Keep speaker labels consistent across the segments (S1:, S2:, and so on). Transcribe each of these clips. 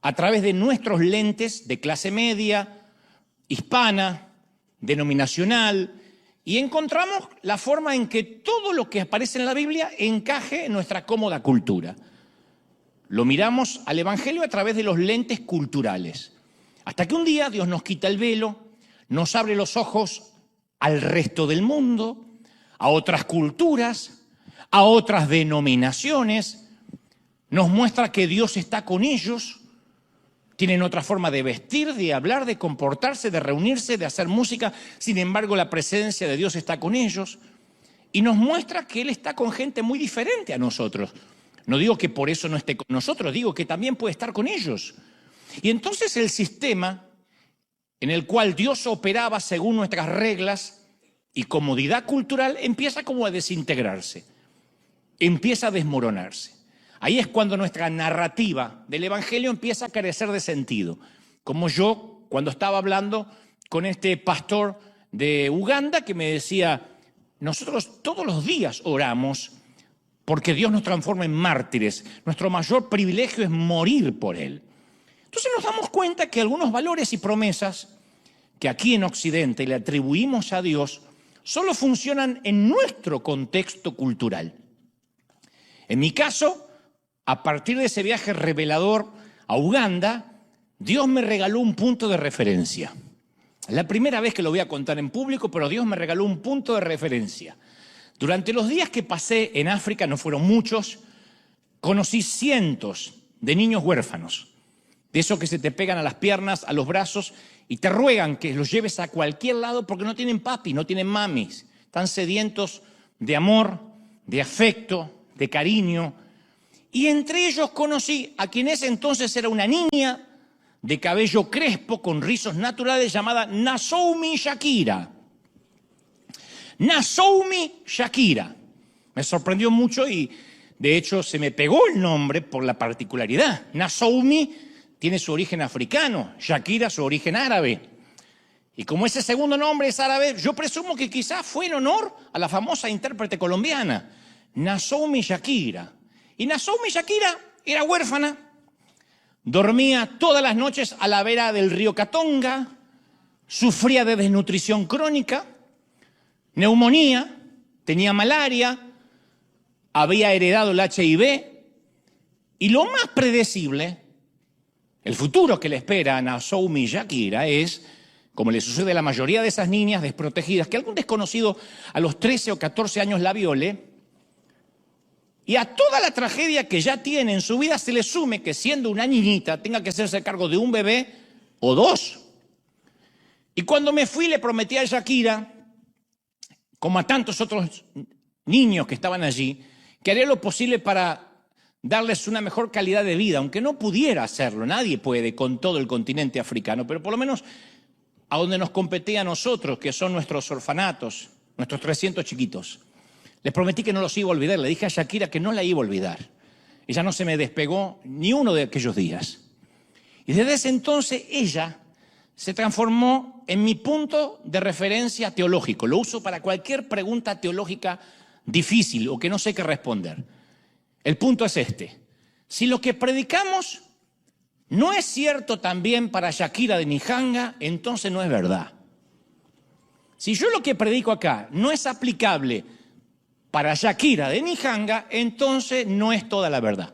S1: a través de nuestros lentes de clase media, hispana, denominacional, y encontramos la forma en que todo lo que aparece en la Biblia encaje en nuestra cómoda cultura. Lo miramos al Evangelio a través de los lentes culturales. Hasta que un día Dios nos quita el velo, nos abre los ojos al resto del mundo, a otras culturas, a otras denominaciones, nos muestra que Dios está con ellos, tienen otra forma de vestir, de hablar, de comportarse, de reunirse, de hacer música. Sin embargo, la presencia de Dios está con ellos y nos muestra que Él está con gente muy diferente a nosotros. No digo que por eso no esté con nosotros, digo que también puede estar con ellos. Y entonces el sistema en el cual Dios operaba según nuestras reglas y comodidad cultural empieza como a desintegrarse, empieza a desmoronarse. Ahí es cuando nuestra narrativa del Evangelio empieza a carecer de sentido. Como yo, cuando estaba hablando con este pastor de Uganda que me decía, nosotros todos los días oramos porque Dios nos transforma en mártires. Nuestro mayor privilegio es morir por Él. Entonces nos damos cuenta que algunos valores y promesas que aquí en Occidente le atribuimos a Dios solo funcionan en nuestro contexto cultural. En mi caso, a partir de ese viaje revelador a Uganda, Dios me regaló un punto de referencia. Es la primera vez que lo voy a contar en público, pero Dios me regaló un punto de referencia. Durante los días que pasé en África, no fueron muchos, conocí cientos de niños huérfanos, de esos que se te pegan a las piernas, a los brazos y te ruegan que los lleves a cualquier lado porque no tienen papi, no tienen mamis, están sedientos de amor, de afecto, de cariño. Y entre ellos conocí a quien ese entonces era una niña de cabello crespo con rizos naturales llamada Nasoumi Shakira. Nasoumi Shakira. Me sorprendió mucho y de hecho se me pegó el nombre por la particularidad. Nasoumi tiene su origen africano, Shakira su origen árabe. Y como ese segundo nombre es árabe, yo presumo que quizás fue en honor a la famosa intérprete colombiana, Nasoumi Shakira. Y Nasoumi Shakira era huérfana, dormía todas las noches a la vera del río Katonga, sufría de desnutrición crónica, neumonía, tenía malaria, había heredado el HIV y lo más predecible, el futuro que le espera a Nasoumi Shakira es, como le sucede a la mayoría de esas niñas desprotegidas, que algún desconocido a los 13 o 14 años la viole. Y a toda la tragedia que ya tiene en su vida se le sume que siendo una niñita tenga que hacerse cargo de un bebé o dos. Y cuando me fui le prometí a Shakira, como a tantos otros niños que estaban allí, que haría lo posible para darles una mejor calidad de vida, aunque no pudiera hacerlo, nadie puede con todo el continente africano, pero por lo menos a donde nos competía a nosotros, que son nuestros orfanatos, nuestros 300 chiquitos. Les prometí que no los iba a olvidar, le dije a Shakira que no la iba a olvidar. Ella no se me despegó ni uno de aquellos días. Y desde ese entonces ella se transformó en mi punto de referencia teológico. Lo uso para cualquier pregunta teológica difícil o que no sé qué responder. El punto es este. Si lo que predicamos no es cierto también para Shakira de Nijanga, entonces no es verdad. Si yo lo que predico acá no es aplicable para Shakira de Nijanga, entonces no es toda la verdad.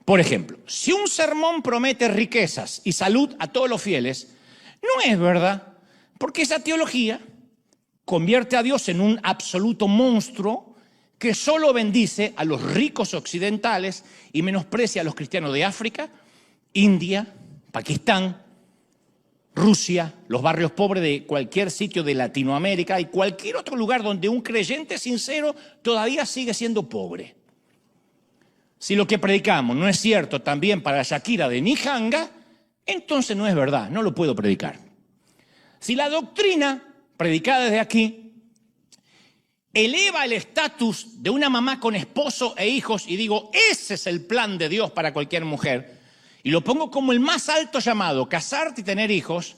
S1: Por ejemplo, si un sermón promete riquezas y salud a todos los fieles, no es verdad, porque esa teología convierte a Dios en un absoluto monstruo que solo bendice a los ricos occidentales y menosprecia a los cristianos de África, India, Pakistán, Rusia, los barrios pobres de cualquier sitio de Latinoamérica y cualquier otro lugar donde un creyente sincero todavía sigue siendo pobre. Si lo que predicamos no es cierto también para Shakira de Nijanga, entonces no es verdad, no lo puedo predicar. Si la doctrina predicada desde aquí eleva el estatus de una mamá con esposo e hijos y digo, ese es el plan de Dios para cualquier mujer, y lo pongo como el más alto llamado, casarte y tener hijos,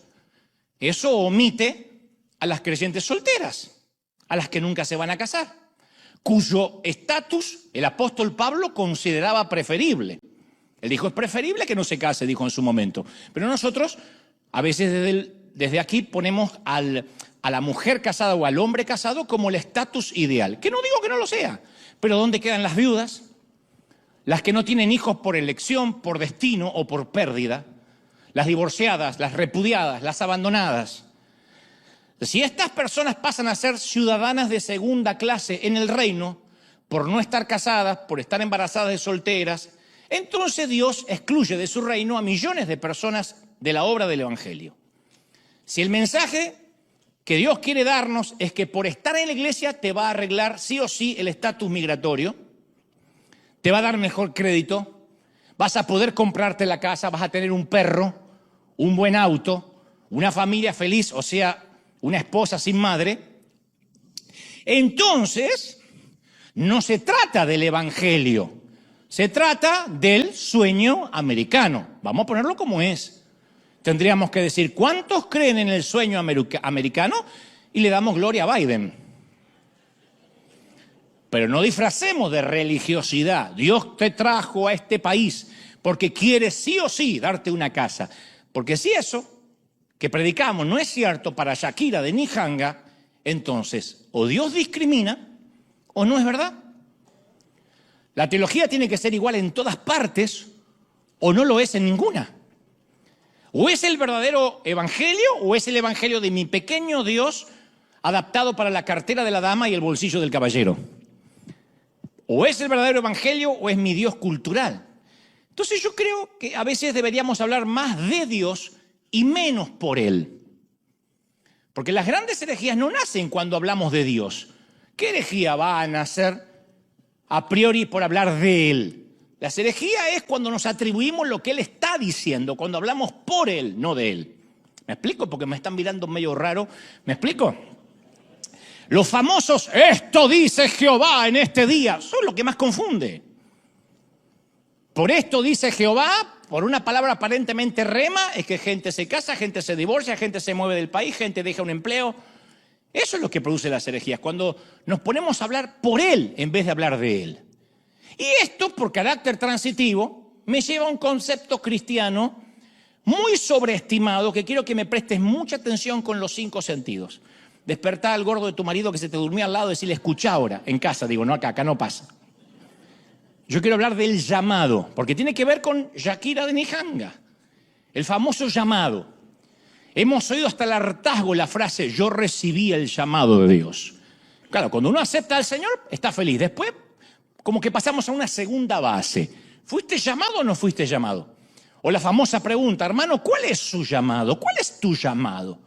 S1: eso omite a las creyentes solteras, a las que nunca se van a casar, cuyo estatus el apóstol Pablo consideraba preferible. Él dijo, es preferible que no se case, dijo en su momento. Pero nosotros, a veces desde aquí ponemos a la mujer casada o al hombre casado como el estatus ideal. Que no digo que no lo sea, pero ¿dónde quedan las viudas? Las que no tienen hijos por elección, por destino o por pérdida. Las divorciadas, las repudiadas, las abandonadas. Si estas personas pasan a ser ciudadanas de segunda clase en el reino, por no estar casadas, por estar embarazadas de solteras, entonces Dios excluye de su reino a millones de personas de la obra del Evangelio. Si el mensaje que Dios quiere darnos es que por estar en la iglesia te va a arreglar sí o sí el estatus migratorio, te va a dar mejor crédito, vas a poder comprarte la casa, vas a tener un perro, un buen auto, una familia feliz, o sea, una esposa sin madre, entonces no se trata del Evangelio, se trata del sueño americano. Vamos a ponerlo como es. Tendríamos que decir, ¿cuántos creen en el sueño americano? Y le damos gloria a Biden. Pero no disfracemos de religiosidad. Dios te trajo a este país porque quiere sí o sí darte una casa. Porque si eso que predicamos no es cierto para Shakira de Nijanga, entonces o Dios discrimina o no es verdad. La teología tiene que ser igual en todas partes o no lo es en ninguna. O es el verdadero evangelio o es el evangelio de mi pequeño Dios adaptado para la cartera de la dama y el bolsillo del caballero. O es el verdadero evangelio o es mi Dios cultural. Entonces yo creo que a veces deberíamos hablar más de Dios y menos por Él. Porque las grandes herejías no nacen cuando hablamos de Dios. ¿Qué herejía va a nacer a priori por hablar de Él? La herejía es cuando nos atribuimos lo que Él está diciendo, cuando hablamos por Él, no de Él. ¿Me explico? Porque me están mirando medio raro. ¿Me explico? Los famosos, esto dice Jehová en este día, son lo que más confunde. Por esto dice Jehová, por una palabra aparentemente rema, es que gente se casa, gente se divorcia, gente se mueve del país, gente deja un empleo. Eso es lo que produce las herejías, cuando nos ponemos a hablar por Él en vez de hablar de Él. Y esto, por carácter transitivo, me lleva a un concepto cristiano muy sobreestimado que quiero que me prestes mucha atención con los 5 sentidos. Despertá al gordo de tu marido que se te durmió al lado y decirle, escuchá ahora, en casa, digo, no acá no pasa. Yo quiero hablar del llamado, porque tiene que ver con Shakira de Nijanga, el famoso llamado. Hemos oído hasta el hartazgo la frase, yo recibí el llamado de Dios. Claro, cuando uno acepta al Señor, está feliz. Después, como que pasamos a una segunda base. ¿Fuiste llamado o no fuiste llamado? O la famosa pregunta, hermano, ¿cuál es su llamado? ¿Cuál es tu llamado?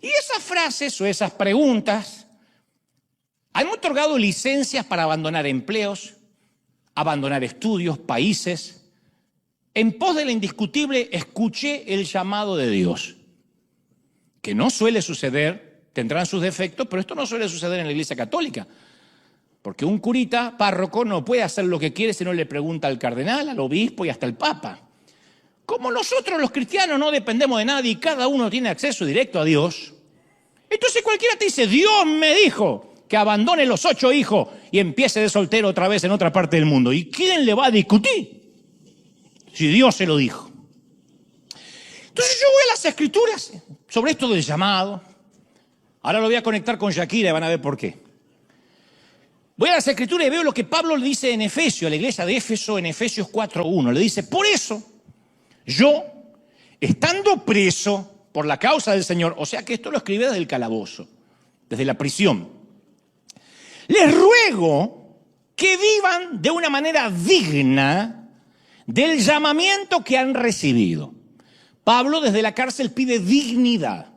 S1: Y esas frases o esas preguntas han otorgado licencias para abandonar empleos, abandonar estudios, países. En pos de la indiscutible, escuché el llamado de Dios, que no suele suceder, tendrán sus defectos, pero esto no suele suceder en la Iglesia Católica, porque un curita, párroco, no puede hacer lo que quiere si no le pregunta al cardenal, al obispo y hasta al papa. Como nosotros los cristianos no dependemos de nadie y cada uno tiene acceso directo a Dios, entonces cualquiera te dice, Dios me dijo que abandone los 8 hijos y empiece de soltero otra vez en otra parte del mundo. ¿Y quién le va a discutir si Dios se lo dijo? Entonces yo voy a las Escrituras sobre esto del llamado. Ahora lo voy a conectar con Shakira y van a ver por qué. Voy a las Escrituras y veo lo que Pablo le dice en Efesios, a la iglesia de Éfeso, en Efesios 4:1. Le dice, por eso, yo, estando preso por la causa del Señor, o sea que esto lo escribe desde el calabozo, desde la prisión, les ruego que vivan de una manera digna del llamamiento que han recibido. Pablo desde la cárcel pide dignidad.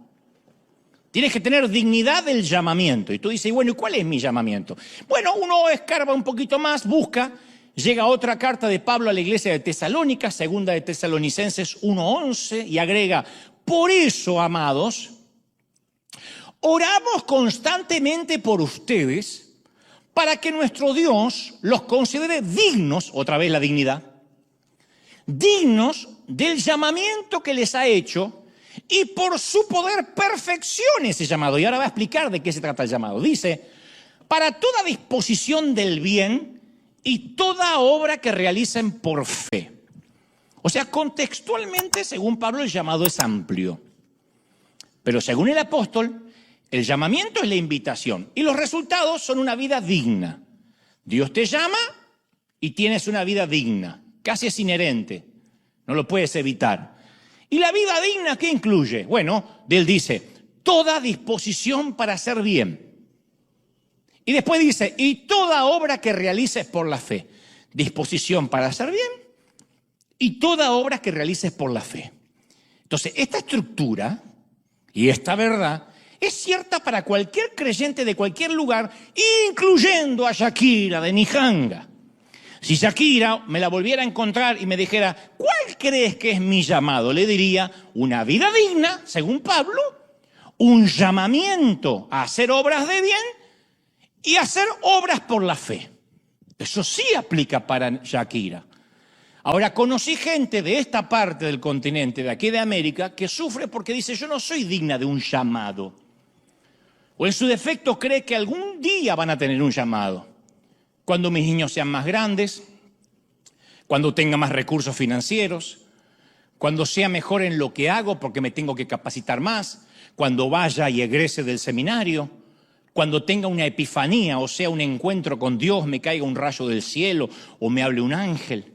S1: Tienes que tener dignidad del llamamiento. Y tú dices, bueno, ¿y cuál es mi llamamiento? Bueno, uno escarba un poquito más, busca, llega otra carta de Pablo a la iglesia de Tesalónica, segunda de Tesalonicenses 1:11, y agrega, por eso, amados, oramos constantemente por ustedes para que nuestro Dios los considere dignos, otra vez la dignidad, dignos del llamamiento que les ha hecho y por su poder perfeccione ese llamado. Y ahora va a explicar de qué se trata el llamado. Dice, para toda disposición del bien y toda obra que realicen por fe. O sea, contextualmente, según Pablo, el llamado es amplio. Pero según el apóstol, el llamamiento es la invitación y los resultados son una vida digna. Dios te llama y tienes una vida digna. Casi es inherente, no lo puedes evitar. ¿Y la vida digna qué incluye? Bueno, él dice, toda disposición para hacer bien. Y después dice, y toda obra que realices por la fe. Disposición para hacer bien y toda obra que realices por la fe. Entonces, esta estructura y esta verdad es cierta para cualquier creyente de cualquier lugar, incluyendo a Shakira de Nijanga. Si Shakira me la volviera a encontrar y me dijera, ¿cuál crees que es mi llamado? Le diría, una vida digna, según Pablo, un llamamiento a hacer obras de bien y hacer obras por la fe. Eso sí aplica para Shakira. Ahora, conocí gente de esta parte del continente, de aquí de América, que sufre porque dice, yo no soy digna de un llamado. O en su defecto cree que algún día van a tener un llamado. Cuando mis niños sean más grandes, cuando tenga más recursos financieros, cuando sea mejor en lo que hago porque me tengo que capacitar más, cuando vaya y egrese del seminario, cuando tenga una epifanía, o sea, un encuentro con Dios, me caiga un rayo del cielo o me hable un ángel.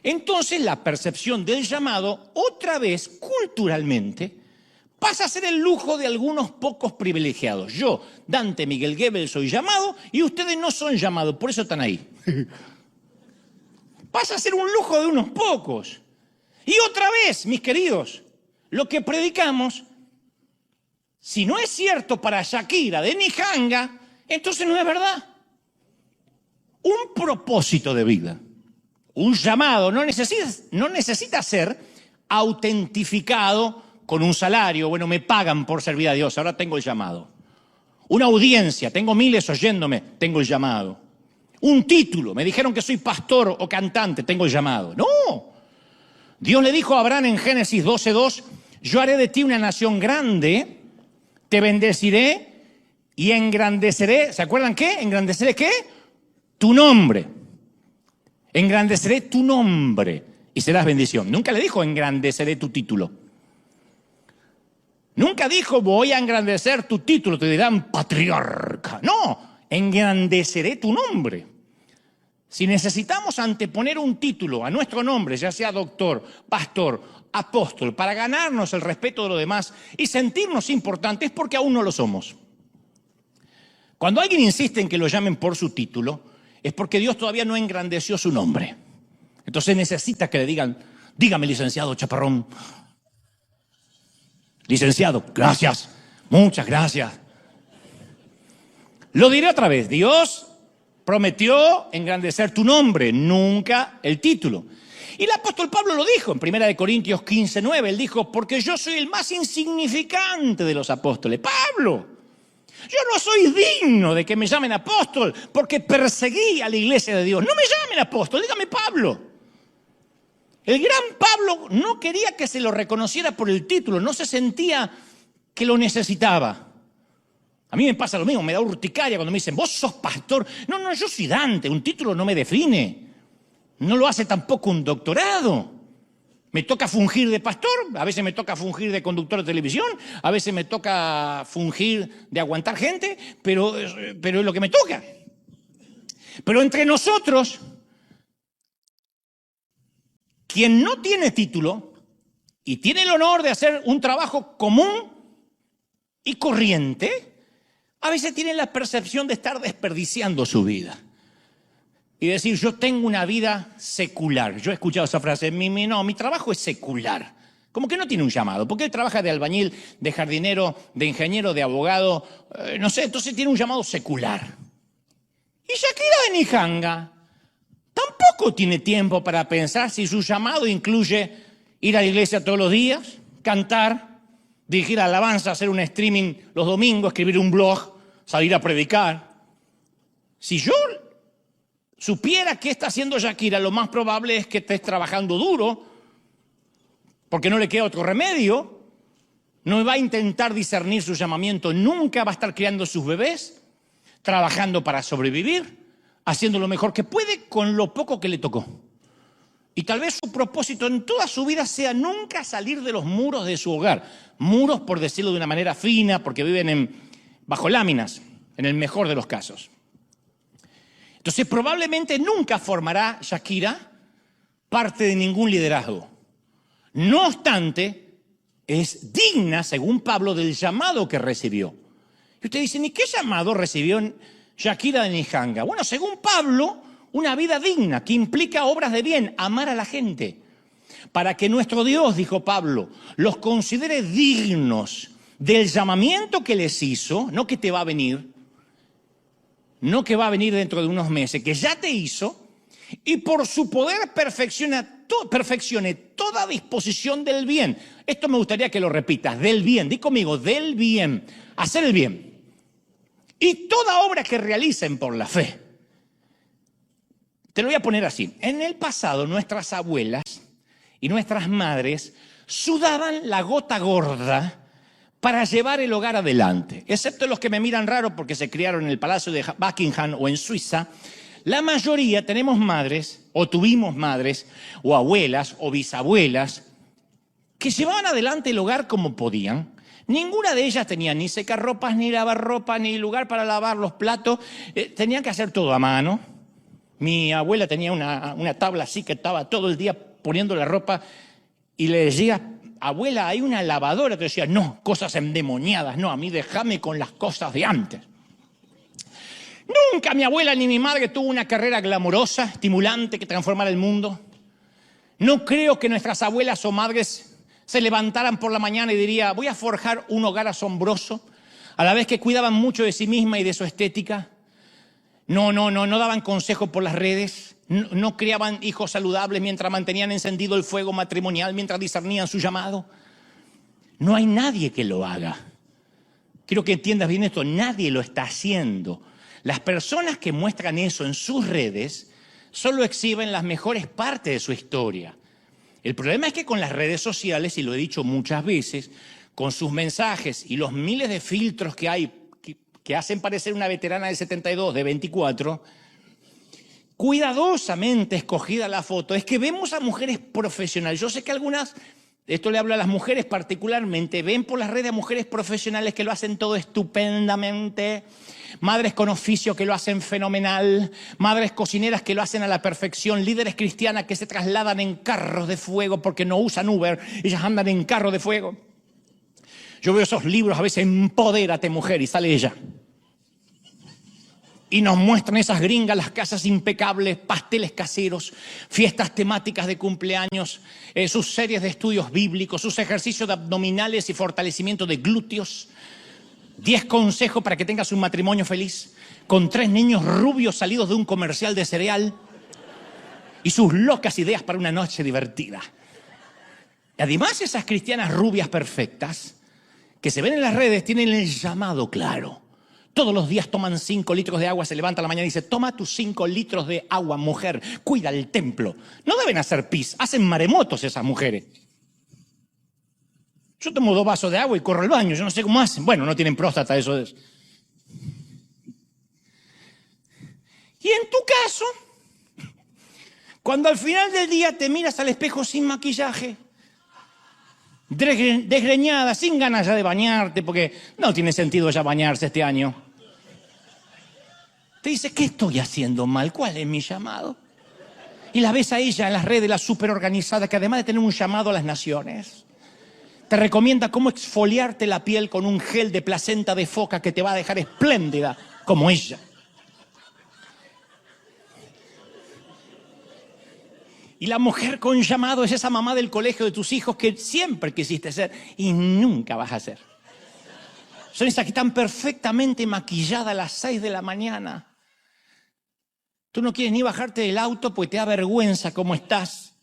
S1: Entonces la percepción del llamado, otra vez culturalmente, pasa a ser el lujo de algunos pocos privilegiados. Yo, Dante Miguel Gebel, soy llamado y ustedes no son llamados, por eso están ahí. Pasa a ser un lujo de unos pocos. Y otra vez, mis queridos, lo que predicamos, si no es cierto para Shakira de Nijanga, entonces no es verdad. Un propósito de vida, un llamado, no necesita ser autentificado con un salario. Bueno, me pagan por servir a Dios, ahora tengo el llamado. Una audiencia, tengo miles oyéndome, tengo el llamado. Un título, me dijeron que soy pastor o cantante, tengo el llamado. No. Dios le dijo a Abraham en Génesis 12:2, yo haré de ti una nación grande, te bendeciré y engrandeceré. ¿Se acuerdan qué? ¿Engrandeceré qué? Tu nombre. Engrandeceré tu nombre y serás bendición. Nunca le dijo engrandeceré tu título. Nunca dijo voy a engrandecer tu título, te dirán patriarca. No, engrandeceré tu nombre. Si necesitamos anteponer un título a nuestro nombre, ya sea doctor, pastor, apóstol, para ganarnos el respeto de los demás y sentirnos importantes, es porque aún no lo somos. Cuando alguien insiste en que lo llamen por su título, es porque Dios todavía no engrandeció su nombre. Entonces necesita que le digan, dígame licenciado Chaparrón. Licenciado, gracias, muchas gracias. Lo diré otra vez, Dios prometió engrandecer tu nombre, nunca el título. Y el apóstol Pablo lo dijo en 1 Corintios 15:9, él dijo, porque yo soy el más insignificante de los apóstoles. Pablo, yo no soy digno de que me llamen apóstol porque perseguí a la iglesia de Dios. No me llamen apóstol, dígame Pablo. El gran Pablo no quería que se lo reconociera por el título, no se sentía que lo necesitaba. A mí me pasa lo mismo, me da urticaria cuando me dicen, vos sos pastor. No, yo soy Dante, un título no me define. No lo hace tampoco un doctorado. Me toca fungir de pastor, a veces me toca fungir de conductor de televisión, a veces me toca fungir de aguantar gente, pero es lo que me toca. Pero entre nosotros, quien no tiene título y tiene el honor de hacer un trabajo común y corriente, a veces tiene la percepción de estar desperdiciando su vida. Y decir, yo tengo una vida secular. Yo he escuchado esa frase, mi trabajo es secular. Como que no tiene un llamado, porque él trabaja de albañil, de jardinero, de ingeniero, de abogado, no sé, entonces tiene un llamado secular. Y Shakira de Nijanga tampoco tiene tiempo para pensar si su llamado incluye ir a la iglesia todos los días, cantar, dirigir alabanza, hacer un streaming los domingos, escribir un blog, salir a predicar. Si yo supiera qué está haciendo Shakira, lo más probable es que estés trabajando duro, porque no le queda otro remedio, no va a intentar discernir su llamamiento, nunca va a estar criando sus bebés, trabajando para sobrevivir, haciendo lo mejor que puede con lo poco que le tocó. Y tal vez su propósito en toda su vida sea nunca salir de los muros de su hogar. Muros, por decirlo de una manera fina, porque viven bajo láminas, en el mejor de los casos. Entonces, probablemente nunca formará Shakira parte de ningún liderazgo. No obstante, es digna, según Pablo, del llamado que recibió. Y ustedes dicen, ¿y qué llamado recibió Shakira de Nijanga? Bueno, según Pablo, una vida digna, que implica obras de bien, amar a la gente. Para que nuestro Dios, dijo Pablo, los considere dignos del llamamiento que les hizo, no que te va a venir, no que va a venir dentro de unos meses, que ya te hizo, y por su poder perfeccione toda disposición del bien. Esto me gustaría que lo repitas, del bien, di conmigo, del bien, hacer el bien. Y toda obra que realicen por la fe. Te lo voy a poner así. En el pasado, nuestras abuelas y nuestras madres sudaban la gota gorda para llevar el hogar adelante. Excepto los que me miran raro porque se criaron en el Palacio de Buckingham o en Suiza, la mayoría tenemos madres, o tuvimos madres, o abuelas, o bisabuelas, que llevaban adelante el hogar como podían. Ninguna de ellas tenía ni secarropas, ni lavarropa, ni lugar para lavar los platos. Tenían que hacer todo a mano. Mi abuela tenía una tabla así que estaba todo el día poniendo la ropa y le decía, abuela, hay una lavadora. Te decía, no, cosas endemoniadas, no, a mí déjame con las cosas de antes. Nunca mi abuela ni mi madre tuvo una carrera glamurosa, estimulante, que transformara el mundo. No creo que nuestras abuelas o madres se levantaran por la mañana y dirían, voy a forjar un hogar asombroso, a la vez que cuidaban mucho de sí misma y de su estética. No daban consejo por las redes, no criaban hijos saludables mientras mantenían encendido el fuego matrimonial, mientras discernían su llamado. No hay nadie que lo haga. Quiero que entiendas bien esto, nadie lo está haciendo. Las personas que muestran eso en sus redes solo exhiben las mejores partes de su historia. El problema es que con las redes sociales, y lo he dicho muchas veces, con sus mensajes y los miles de filtros que hay que hacen parecer una veterana de 72, de 24, cuidadosamente escogida la foto, es que vemos a mujeres profesionales. Yo sé que algunas, esto le hablo a las mujeres particularmente, ven por las redes a mujeres profesionales que lo hacen todo estupendamente, madres con oficio que lo hacen fenomenal, madres cocineras que lo hacen a la perfección, líderes cristianas que se trasladan en carros de fuego porque no usan Uber, ellas andan en carro de fuego. Yo veo esos libros, a veces, Empodérate, mujer, y sale ella. Y nos muestran esas gringas, las casas impecables, pasteles caseros, fiestas temáticas de cumpleaños, sus series de estudios bíblicos, sus ejercicios de abdominales y fortalecimiento de glúteos. 10 consejos para que tengas un matrimonio feliz, con 3 niños rubios salidos de un comercial de cereal y sus locas ideas para una noche divertida. Y además, esas cristianas rubias perfectas que se ven en las redes tienen el llamado claro. Todos los días toman 5 litros de agua, se levanta a la mañana y dice, toma tus 5 litros de agua, mujer, cuida el templo. No deben hacer pis, hacen maremotos esas mujeres. Yo tomo 2 vasos de agua y corro al baño, yo no sé cómo hacen. Bueno, no tienen próstata, eso es. Y en tu caso, cuando al final del día te miras al espejo sin maquillaje, desgreñada, sin ganas ya de bañarte, porque no tiene sentido ya bañarse este año. Te dice, ¿qué estoy haciendo mal? ¿Cuál es mi llamado? Y la ves a ella en las redes, la súper organizada, que además de tener un llamado a las naciones, te recomienda cómo exfoliarte la piel con un gel de placenta de foca que te va a dejar espléndida como ella. Y la mujer con llamado es esa mamá del colegio de tus hijos que siempre quisiste ser y nunca vas a ser. Son esas que están perfectamente maquilladas a las 6 de la mañana. Tú no quieres ni bajarte del auto porque te da vergüenza cómo estás.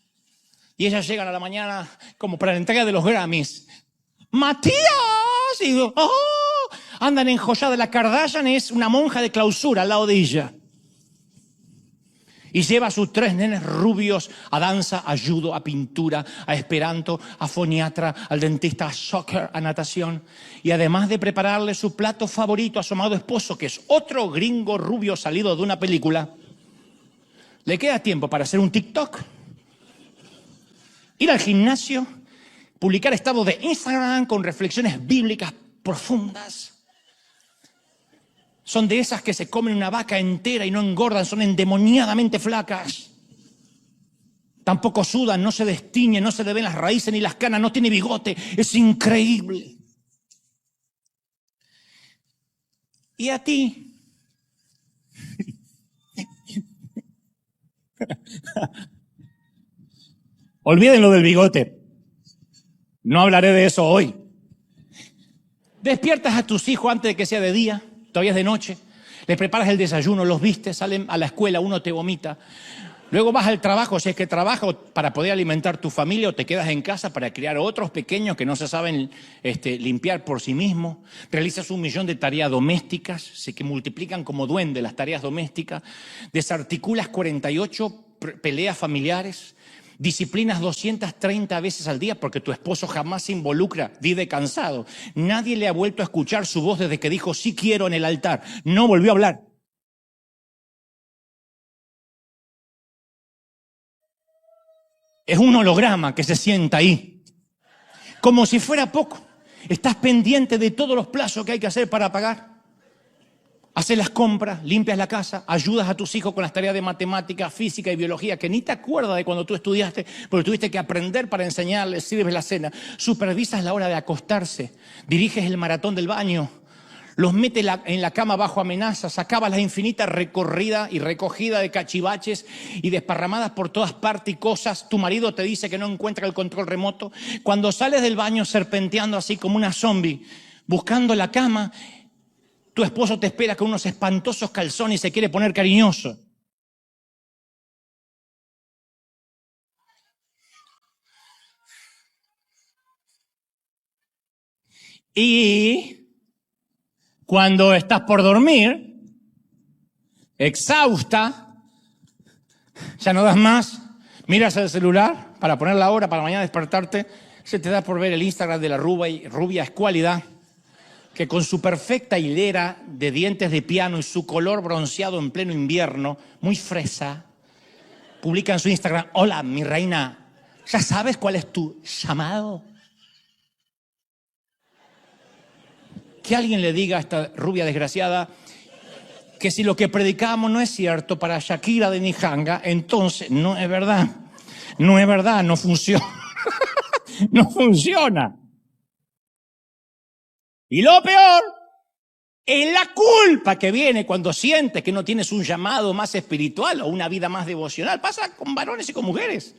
S1: Y ellas llegan a la mañana como para la entrega de los Grammys. ¡Matías! Y andan enjolladas. La Kardashian es una monja de clausura al lado de ella. Y lleva a sus 3 nenes rubios a danza, a judo, a pintura, a esperanto, a foniatra, al dentista, a soccer, a natación. Y además de prepararle su plato favorito a su amado esposo, que es otro gringo rubio salido de una película, le queda tiempo para hacer un TikTok, Ir al gimnasio, publicar estados de Instagram con reflexiones bíblicas profundas. Son de esas que se comen una vaca entera y no engordan, son endemoniadamente flacas. Tampoco sudan, no se destiñen, no se le ven las raíces ni las canas, no tiene bigote. Es increíble. ¿Y a ti? Olviden lo del bigote. No hablaré de eso hoy. Despiertas a tus hijos antes de que sea de día, todavía es de noche. Les preparas el desayuno, los vistes, salen a la escuela, uno te vomita. Luego vas al trabajo, si es que trabajas para poder alimentar tu familia, o te quedas en casa para criar otros pequeños que no se saben limpiar por sí mismos. Realizas 1.000.000 de tareas domésticas, se que multiplican como duende las tareas domésticas. Desarticulas 48 peleas familiares. Disciplinas 230 veces al día porque tu esposo jamás se involucra, vive cansado. Nadie le ha vuelto a escuchar su voz desde que dijo sí quiero en el altar. No volvió a hablar. Es un holograma que se sienta ahí, como si fuera poco. Estás pendiente de todos los plazos que hay que hacer para pagar. Haces las compras, limpias la casa, ayudas a tus hijos con las tareas de matemática, física y biología, que ni te acuerdas de cuando tú estudiaste, porque tuviste que aprender para enseñarles, sirves la cena. Supervisas la hora de acostarse, diriges el maratón del baño, los metes en la cama bajo amenazas, acabas la infinita recorrida y recogida de cachivaches y desparramadas por todas partes y cosas. Tu marido te dice que no encuentra el control remoto. Cuando sales del baño serpenteando así como una zombie, buscando la cama, tu esposo te espera con unos espantosos calzones y se quiere poner cariñoso. Y cuando estás por dormir, exhausta, ya no das más, miras el celular para poner la hora para mañana despertarte, se te da por ver el Instagram de la rubia escuálida, que con su perfecta hilera de dientes de piano y su color bronceado en pleno invierno, muy fresa, publica en su Instagram: hola, mi reina, ¿ya sabes cuál es tu llamado? Que alguien le diga a esta rubia desgraciada que si lo que predicamos no es cierto para Shakira de Nijanga, entonces no es verdad. No es verdad, no funciona. No funciona. Y lo peor es la culpa que viene cuando sientes que no tienes un llamado más espiritual o una vida más devocional. Pasa con varones y con mujeres.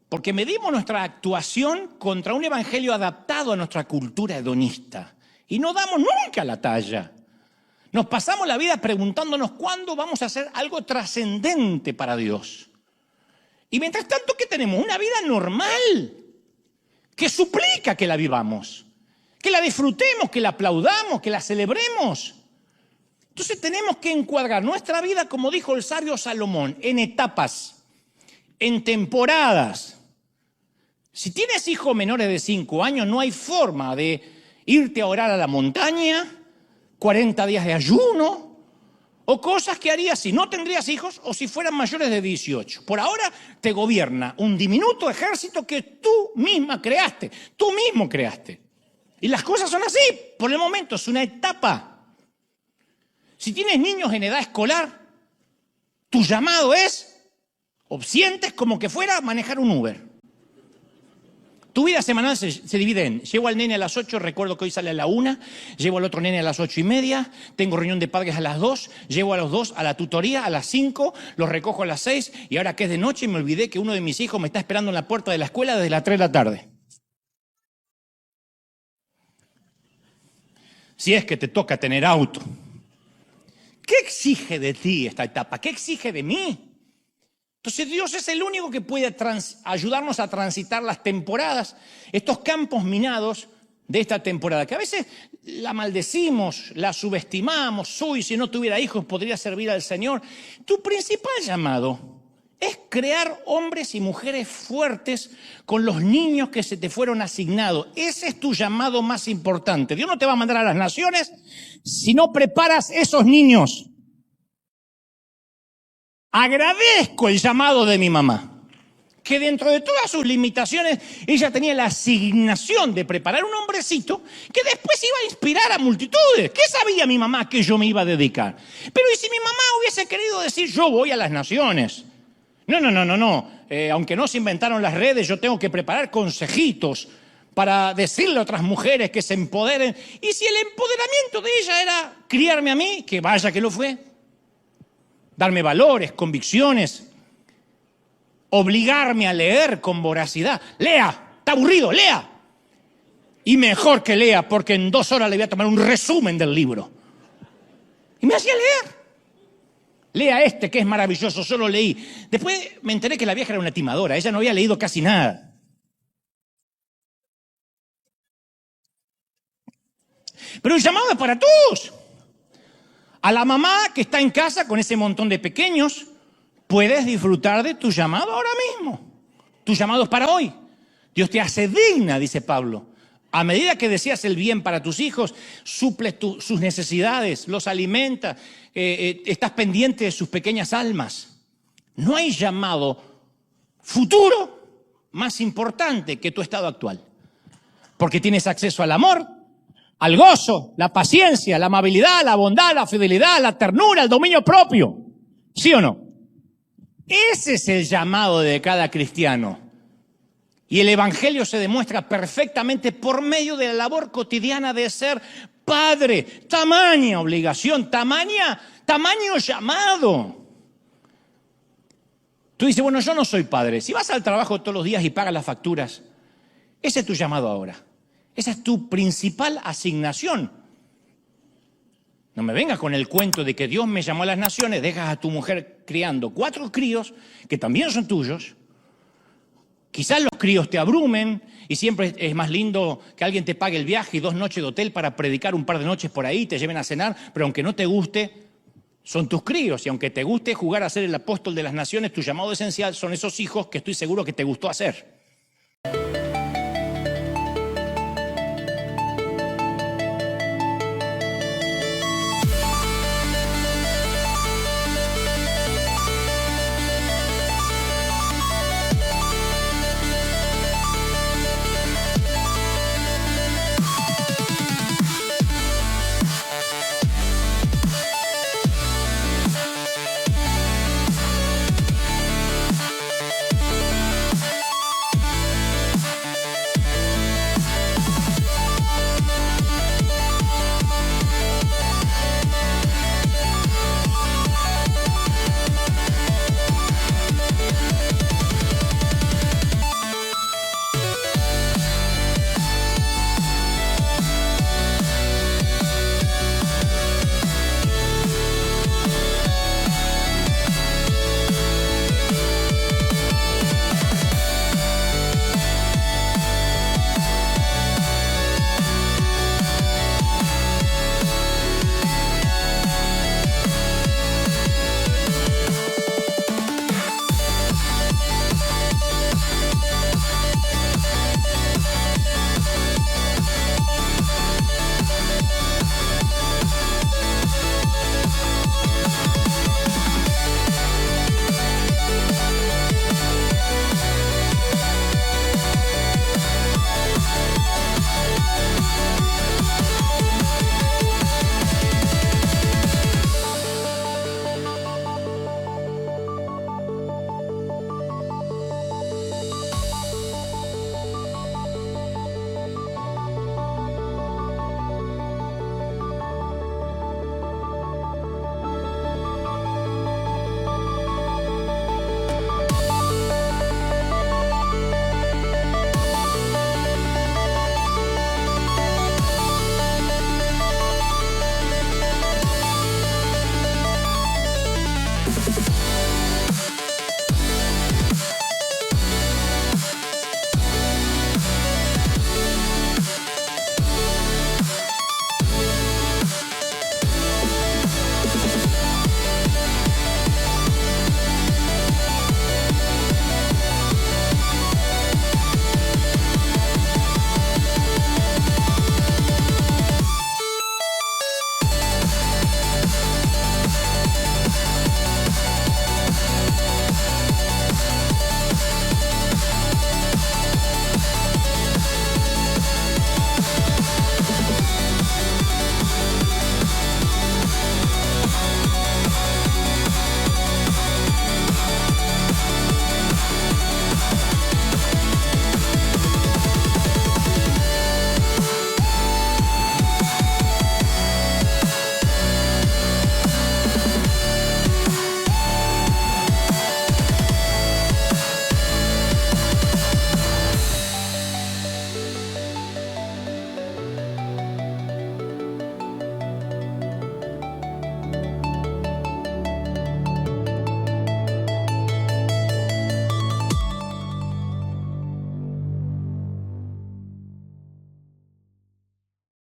S1: Porque medimos nuestra actuación contra un evangelio adaptado a nuestra cultura hedonista. Y no damos nunca la talla. Nos pasamos la vida preguntándonos cuándo vamos a hacer algo trascendente para Dios. Y mientras tanto, ¿qué tenemos? Una vida normal que suplica que la vivamos, que la disfrutemos, que la aplaudamos, que la celebremos. Entonces tenemos que encuadrar nuestra vida, como dijo el sabio Salomón, en etapas, en temporadas. Si tienes hijos menores de 5 años, no hay forma de irte a orar a la montaña, 40 días de ayuno, o cosas que harías si no tendrías hijos o si fueran mayores de 18. Por ahora te gobierna un diminuto ejército que tú misma creaste, tú mismo creaste. Y las cosas son así, por el momento, es una etapa. Si tienes niños en edad escolar, tu llamado es, o sientes como que fuera manejar un Uber. Tu vida semanal se divide en: llevo al nene a las 8, recuerdo que hoy sale a la 1, llevo al otro nene a las 8:30, tengo reunión de padres a las 2, llevo a los 2 a la tutoría a las 5, los recojo a las 6 y ahora que es de noche me olvidé que uno de mis hijos me está esperando en la puerta de la escuela desde las 3 de la tarde. Si es que te toca tener auto. ¿Qué exige de ti esta etapa? ¿Qué exige de mí? Entonces Dios es el único que puede ayudarnos a transitar las temporadas, estos campos minados de esta temporada, que a veces la maldecimos, la subestimamos. Uy, si no tuviera hijos podría servir al Señor. Tu principal llamado es crear hombres y mujeres fuertes con los niños que se te fueron asignados. Ese es tu llamado más importante. Dios no te va a mandar a las naciones si no preparas esos niños. Agradezco el llamado de mi mamá, que dentro de todas sus limitaciones, ella tenía la asignación de preparar un hombrecito que después iba a inspirar a multitudes. ¿Qué sabía mi mamá que yo me iba a dedicar? Pero ¿y si mi mamá hubiese querido decir yo voy a las naciones? No. Aunque no se inventaron las redes, yo tengo que preparar consejitos para decirle a otras mujeres que se empoderen. Y si el empoderamiento de ella era criarme a mí, que vaya que lo fue, darme valores, convicciones, obligarme a leer con voracidad. Lea, está aburrido, lea. Y mejor que lea, porque en 2 horas le voy a tomar un resumen del libro. Y me hacía leer. Lea este que es maravilloso, yo lo leí. Después me enteré que la vieja era una timadora, ella no había leído casi nada. Pero el llamado es para todos. A la mamá que está en casa con ese montón de pequeños, puedes disfrutar de tu llamado ahora mismo. Tu llamado es para hoy. Dios te hace digna, dice Pablo. A medida que deseas el bien para tus hijos, suples sus necesidades, los alimentas, estás pendiente de sus pequeñas almas. No hay llamado futuro más importante que tu estado actual. Porque tienes acceso al amor, al gozo, la paciencia, la amabilidad, la bondad, la fidelidad, la ternura, el dominio propio. ¿Sí o no? Ese es el llamado de cada cristiano. Y el evangelio se demuestra perfectamente por medio de la labor cotidiana de ser padre. Tamaña obligación, tamaño llamado. Tú dices, bueno, yo no soy padre. Si vas al trabajo todos los días y pagas las facturas, ese es tu llamado ahora. Esa es tu principal asignación. No me vengas con el cuento de que Dios me llamó a las naciones, dejas a tu mujer criando 4 críos que también son tuyos. Quizás los críos te abrumen y siempre es más lindo que alguien te pague el viaje y 2 noches de hotel para predicar un par de noches por ahí, te lleven a cenar, pero aunque no te guste, son tus críos. Y aunque te guste jugar a ser el apóstol de las naciones, tu llamado esencial son esos hijos que estoy seguro que te gustó hacer.